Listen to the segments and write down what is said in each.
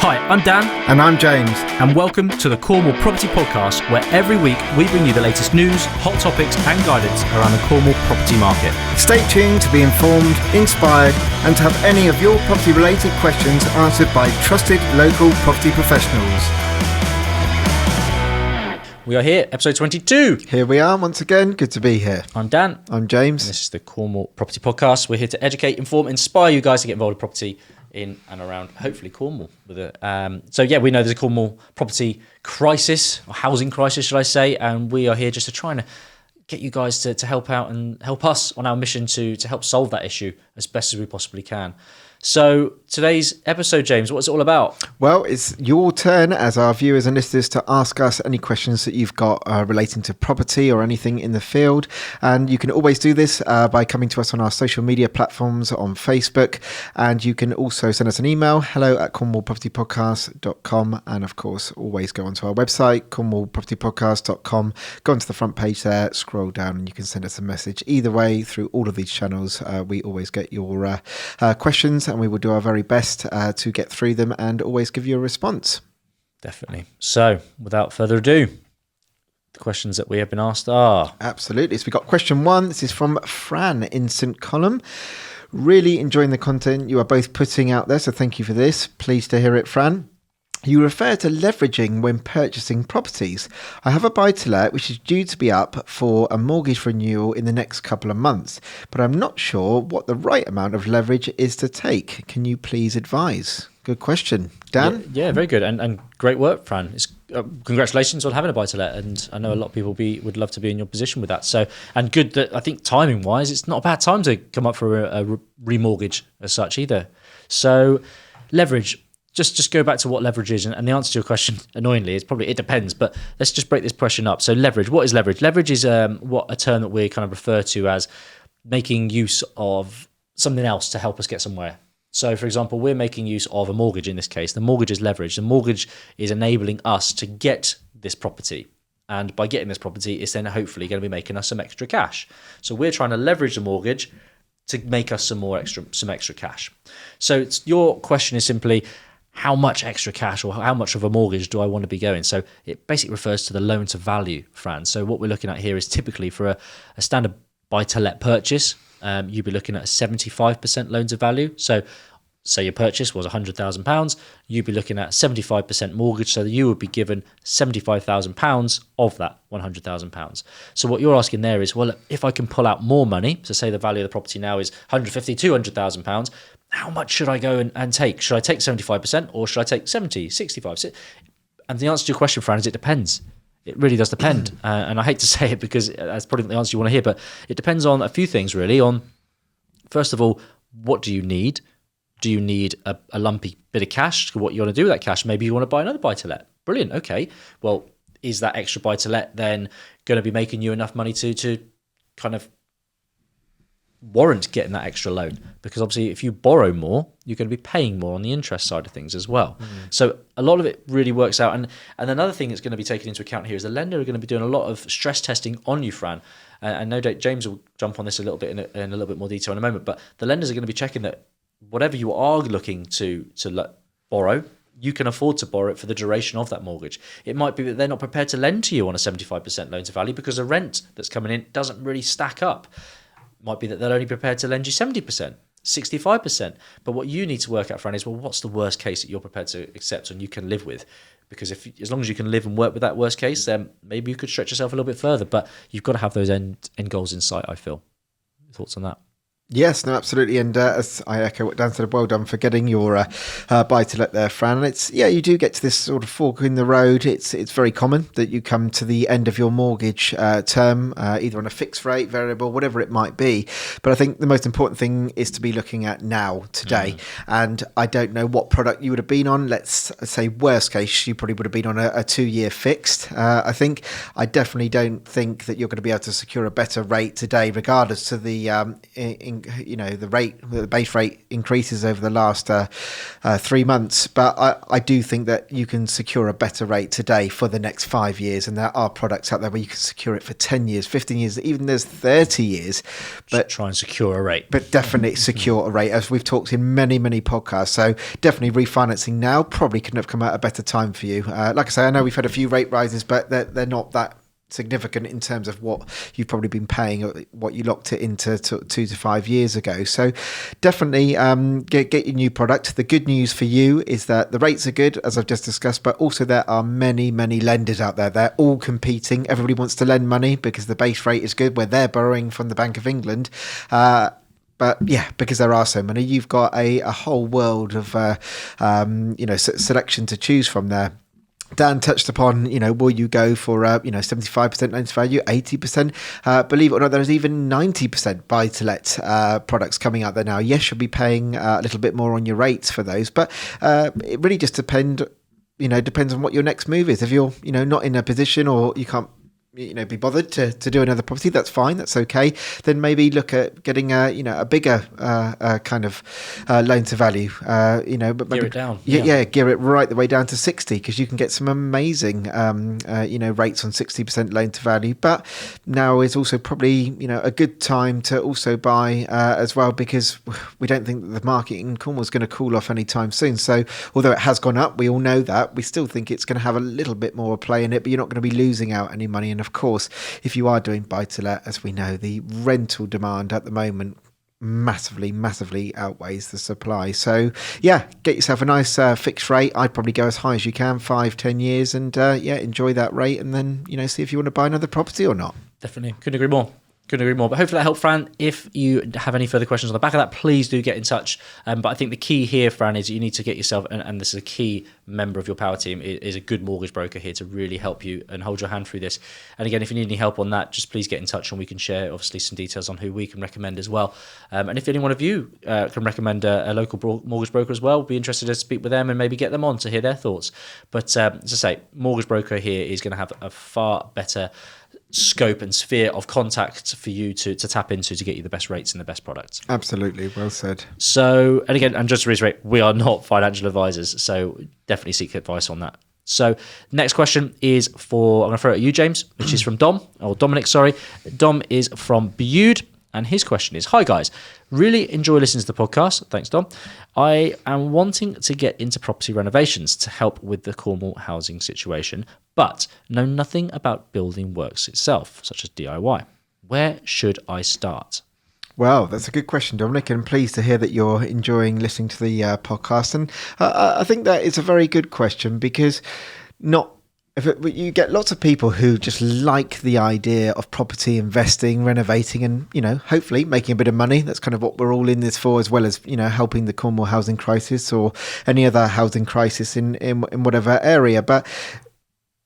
Hi, I'm Dan. And I'm James. And welcome to the Cornwall Property Podcast, where every week we bring you the latest news, hot topics and guidance around the Cornwall property market. Stay tuned to be informed, inspired and to have any of your property related questions answered by trusted local property professionals. We are here, episode 22. Here we are once again. Good to be here. I'm Dan. I'm James. And this is the Cornwall Property Podcast. We're here to educate, inform, inspire you guys to get involved in property in and around, hopefully, Cornwall. We know there's a Cornwall property crisis, or housing crisis, should I say, and we are here just to try and get you guys to help out and help us on our mission to help solve that issue as best as we possibly can. So today's episode, James, what's it all about? Well, it's your turn as our viewers and listeners to ask us any questions that you've got relating to property or anything in the field. And you can always do this by coming to us on our social media platforms on Facebook. And you can also send us an email, hello@cornwallpropertypodcast.com. And of course, always go onto our website, cornwallpropertypodcast.com. Go onto the front page there, scroll down, and you can send us a message. Either way, through all of these channels, we always get your questions, and we will do our very best to get through them and always give you a response. Definitely. So, without further ado, the questions that we have been asked are... Absolutely. So we got question 1. This is from Fran in St. Column. Really enjoying the content you are both putting out there, so thank you for this. Pleased to hear it, Fran. You refer to leveraging when purchasing properties. I have a buy-to-let which is due to be up for a mortgage renewal in the next couple of months, but I'm not sure what the right amount of leverage is to take. Can you please advise? Good question. Dan? Yeah, very good. And great work, Fran. Congratulations on having a buy-to-let, and I know a lot of people would love to be in your position with that. So, and good that, I think, timing-wise, it's not a bad time to come up for a remortgage as such either. So, leverage. Just go back to what leverage is, and the answer to your question, annoyingly, is probably it depends. But let's just break this question up. So leverage, what is leverage? Leverage is what a term that we kind of refer to as making use of something else to help us get somewhere. So, for example, we're making use of a mortgage in this case. The mortgage is leverage. The mortgage is enabling us to get this property. And by getting this property, it's then hopefully going to be making us some extra cash. So we're trying to leverage the mortgage to make us some extra cash. So your question is simply, how much extra cash or how much of a mortgage do I want to be going? So it basically refers to the loan to value, Fran. So what we're looking at here is typically for a standard buy-to-let purchase, you'd be looking at a 75% loan to value. So say your purchase was £100,000, you'd be looking at 75% mortgage, so that you would be given £75,000 of that £100,000. So what you're asking there is, well, if I can pull out more money, so say the value of the property now is £150,000, £200,000, how much should I go and take? Should I take 75% or should I take 70, 65? And the answer to your question, Fran, is it depends. It really does depend. And I hate to say it because that's probably not the answer you want to hear, but it depends on a few things really. On, first of all, what do you need? Do you need a lumpy bit of cash? What you want to do with that cash? Maybe you want to buy another buy-to-let. Brilliant. Okay. Well, is that extra buy-to-let then going to be making you enough money to kind of warrant getting that extra loan? Because obviously if you borrow more, you're going to be paying more on the interest side of things as well. So a lot of it really works out. And another thing that's going to be taken into account here is the lender are going to be doing a lot of stress testing on you, Fran. And no doubt James will jump on this a little bit in a little bit more detail in a moment, but the lenders are going to be checking that whatever you are looking to borrow, you can afford to borrow it for the duration of that mortgage. It might be that they're not prepared to lend to you on a 75% loan to value because the rent that's coming in doesn't really stack up. It might be that they're only prepared to lend you 70%, 65%. But what you need to work out, Fran, is, well, what's the worst case that you're prepared to accept and you can live with? Because as long as you can live and work with that worst case, then maybe you could stretch yourself a little bit further. But you've got to have those end goals in sight, I feel. Thoughts on that? Yes, no, absolutely. And as I echo what Dan said, well done for getting your buy-to-let there, Fran. And you do get to this sort of fork in the road. It's very common that you come to the end of your mortgage term, either on a fixed rate, variable, whatever it might be. But I think the most important thing is to be looking at now, today. And I don't know what product you would have been on. Let's say worst case, you probably would have been on a 2-year fixed. I definitely don't think that you're going to be able to secure a better rate today, regardless to the think, the base rate increases over the last 3 months, but I do think that you can secure a better rate today for the next 5 years, and there are products out there where you can secure it for 10 years, 15 years, even there's 30 years. But try and secure a rate. But definitely secure a rate, as we've talked in many, many podcasts. So definitely refinancing now probably couldn't have come at a better time for you. Like I say, I know we've had a few rate rises, but they're not that significant in terms of what you've probably been paying, or what you locked it into 2 to 5 years ago. So definitely get your new product. The good news for you is that the rates are good, as I've just discussed, but also there are many, many lenders out there. They're all competing. Everybody wants to lend money because the base rate is good, where they're borrowing from the Bank of England. But yeah, because there are so many, you've got a whole world of selection to choose from there. Dan touched upon, will you go for 75% loan to value, 80%? Believe it or not, there's even 90% buy-to-let products coming out there now. Yes, you'll be paying a little bit more on your rates for those, but it really just depends on what your next move is. If you're not in a position, or you can't be bothered to do another property, that's fine, that's okay. Then maybe look at getting a bigger kind of loan to value. But maybe gear it down. Gear it right the way down to 60, because you can get some amazing rates on 60% loan to value. But now is also probably a good time to also buy as well, because we don't think that the market in Cornwall is going to cool off anytime soon. So although it has gone up, we all know that, we still think it's going to have a little bit more play in it, but you're not going to be losing out any money. And of course, if you are doing buy-to-let, as we know, the rental demand at the moment massively outweighs the supply. So yeah, get yourself a nice fixed rate. I'd probably go as high as you can, 5-10 years, and enjoy that rate, and then see if you want to buy another property or not. Definitely, couldn't agree more. But hopefully that helped, Fran. If you have any further questions on the back of that, please do get in touch. But I think the key here, Fran, is you need to get yourself, and this is a key member of your power team, is a good mortgage broker here to really help you and hold your hand through this. And again, if you need any help on that, just please get in touch, and we can share obviously some details on who we can recommend as well. And if any one of you can recommend a local mortgage broker as well, be interested to speak with them and maybe get them on to hear their thoughts. But as I say, mortgage broker here is going to have a far better scope and sphere of contact for you to tap into to get you the best rates and the best products. Absolutely, well said. So, and again, and just to reiterate, we are not financial advisors, so definitely seek advice on that. So next question is I'm going to throw it at you, James, which is from Dominic, sorry. Dom is from Bude, and his question is, hi guys, really enjoy listening to the podcast. Thanks, Dom. I am wanting to get into property renovations to help with the Cornwall housing situation, but know nothing about building works itself, such as DIY. Where should I start? Well, that's a good question, Dominic, and I'm pleased to hear that you're enjoying listening to the podcast. And I think that is a very good question, because you get lots of people who just like the idea of property investing, renovating, and hopefully making a bit of money. That's kind of what we're all in this for, as well as helping the Cornwall housing crisis or any other housing crisis in whatever area. But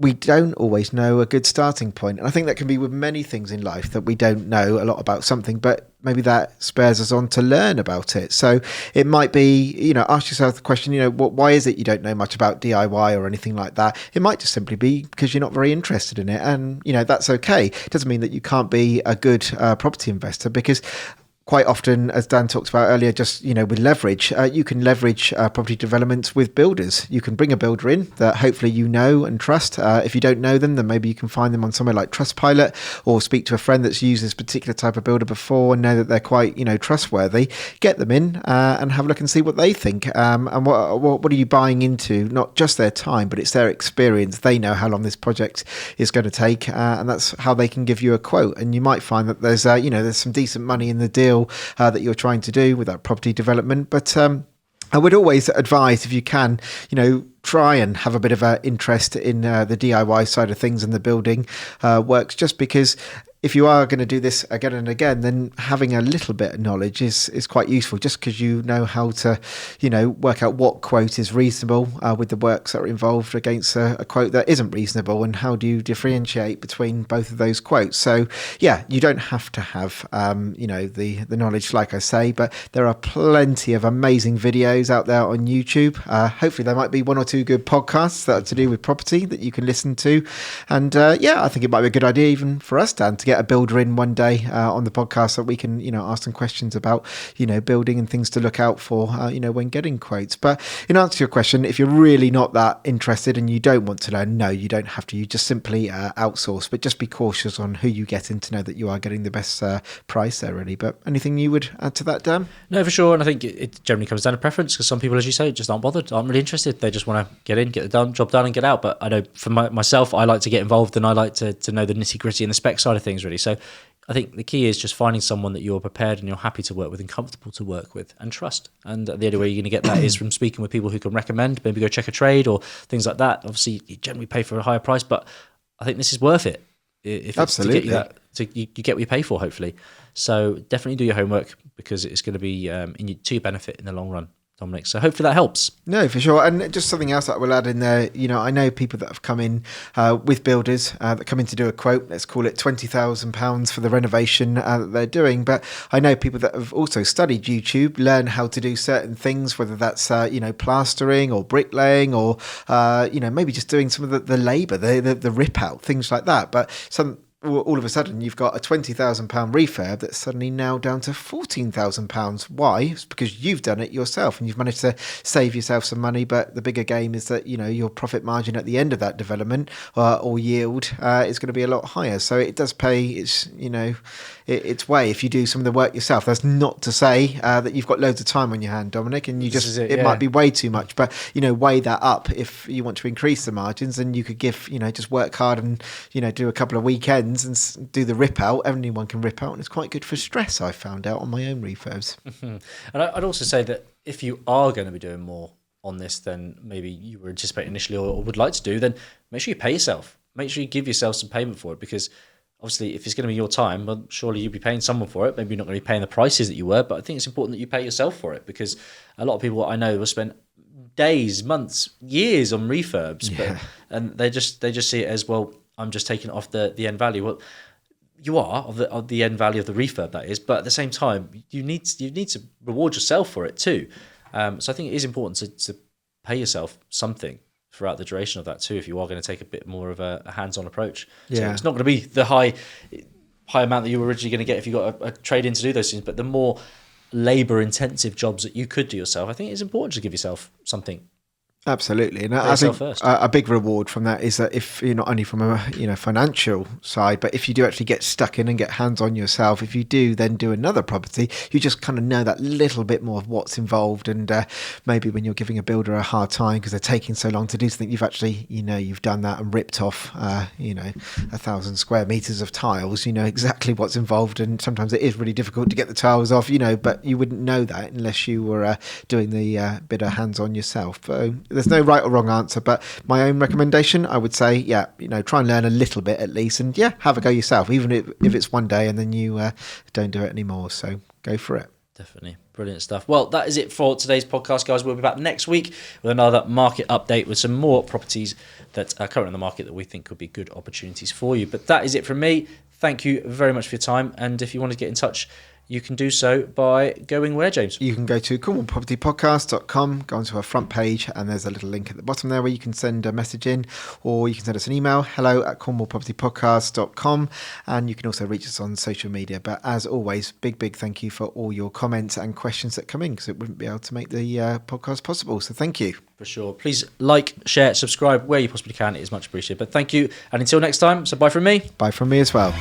we don't always know a good starting point. And I think that can be with many things in life, that we don't know a lot about something, but maybe that spurs us on to learn about it. So it might be, ask yourself the question, why is it you don't know much about DIY or anything like that? It might just simply be because you're not very interested in it. And, that's okay. It doesn't mean that you can't be a good property investor, because quite often, as Dan talked about earlier, just, with leverage, you can leverage property developments with builders. You can bring a builder in that hopefully you know and trust. If you don't know them, then maybe you can find them on somewhere like Trustpilot, or speak to a friend that's used this particular type of builder before and know that they're quite, trustworthy. Get them in and have a look and see what they think. And what are you buying into? Not just their time, but it's their experience. They know how long this project is going to take, and that's how they can give you a quote. And you might find that there's some decent money in the deal that you're trying to do with that property development. But I would always advise, if you can, try and have a bit of an interest in the DIY side of things and the building works, just because if you are going to do this again and again, then having a little bit of knowledge is quite useful, just because you know how to, work out what quote is reasonable with the works that are involved against a quote that isn't reasonable, and how do you differentiate between both of those quotes. So yeah, you don't have to have, the knowledge, like I say, but there are plenty of amazing videos out there on YouTube. Hopefully there might be one or two good podcasts that are to do with property that you can listen to. And I think it might be a good idea even for us, Dan, to get get a builder in one day on the podcast that we can, ask some questions about, building and things to look out for, when getting quotes. But in answer to your question, if you're really not that interested and you don't want to learn, no, you don't have to. You just simply outsource, but just be cautious on who you get in to know that you are getting the best price there, really. But anything you would add to that, Dan? No, for sure. And I think it generally comes down to preference, because some people, as you say, just aren't bothered, aren't really interested. They just want to get in, get the job done and get out. But I know for myself, I like to get involved, and I like to know the nitty gritty and the spec side of things, really. So I think the key is just finding someone that you're prepared and you're happy to work with and comfortable to work with and trust. And the only way you're going to get that is from speaking with people who can recommend, maybe go check a trade or things like that. Obviously, you generally pay for a higher price, but I think this is worth it. If Absolutely. To get you that, you get what you pay for, hopefully. So definitely do your homework, because it's going to be to your benefit in the long run, Dominic. So hopefully that helps. No, for sure. And just something else that I will add in there, I know people that have come in with builders that come in to do a quote, let's call it £20,000 for the renovation that they're doing. But I know people that have also studied YouTube, learn how to do certain things, whether that's, plastering or bricklaying or, maybe just doing some of the labour, the rip out, things like that. But all of a sudden you've got a £20,000 refurb that's suddenly now down to £14,000. Why? It's because you've done it yourself and you've managed to save yourself some money. But the bigger game is that, your profit margin at the end of that development or yield is going to be a lot higher. So it does pay its way if you do some of the work yourself. That's not to say that you've got loads of time on your hand, Dominic, and it might be way too much. But, weigh that up. If you want to increase the margins, then you could give, just work hard and, do a couple of weekends and do the rip out. Anyone can rip out, and it's quite good for stress, I found out on my own refurbs. Mm-hmm. And I'd also say that if you are going to be doing more on this than maybe you were anticipating initially or would like to do, then make sure you pay yourself. Make sure you give yourself some payment for it, because obviously if it's going to be your time, well, surely you'll be paying someone for it. Maybe you're not going to be paying the prices that you were, but I think it's important that you pay yourself for it, because a lot of people I know will spend days, months, years on refurbs, and they just see it as, well, I'm just taking it off the end value. Well, you are of the end value of the refurb, that is, but at the same time, you need to reward yourself for it too. So I think it is important to pay yourself something throughout the duration of that too, if you are going to take a bit more of a hands-on approach. So it's not going to be the high amount that you were originally going to get if you got a trade in to do those things, but the more labour-intensive jobs that you could do yourself, I think it's important to give yourself something. Absolutely, and I think a big reward from that is that if you're not only from a financial side, but if you do actually get stuck in and get hands on yourself, if you do then do another property, you just kind of know that little bit more of what's involved, and maybe when you're giving a builder a hard time because they're taking so long to do something, you've actually you've done that and ripped off 1,000 square meters of tiles. You know exactly what's involved, and sometimes it is really difficult to get the tiles off. But you wouldn't know that unless you were doing the bit of hands on yourself. So there's no right or wrong answer, but my own recommendation, I would say, try and learn a little bit at least, and have a go yourself, even if it's one day and then you don't do it anymore. So go for it. Definitely. Brilliant stuff. Well, that is it for today's podcast, guys. We'll be back next week with another market update with some more properties that are currently on the market that we think could be good opportunities for you. But that is it from me. Thank you very much for your time. And if you want to get in touch, you can do so by going where, James? You can go to cornwallpropertypodcast.com, go onto our front page, and there's a little link at the bottom there where you can send a message in, or you can send us an email, hello@cornwallpropertypodcast.com, and you can also reach us on social media. But as always, big thank you for all your comments and questions that come in, because it wouldn't be able to make the podcast possible. So thank you. For sure. Please like, share, subscribe where you possibly can. It is much appreciated. But thank you, and until next time, so bye from me. Bye from me as well.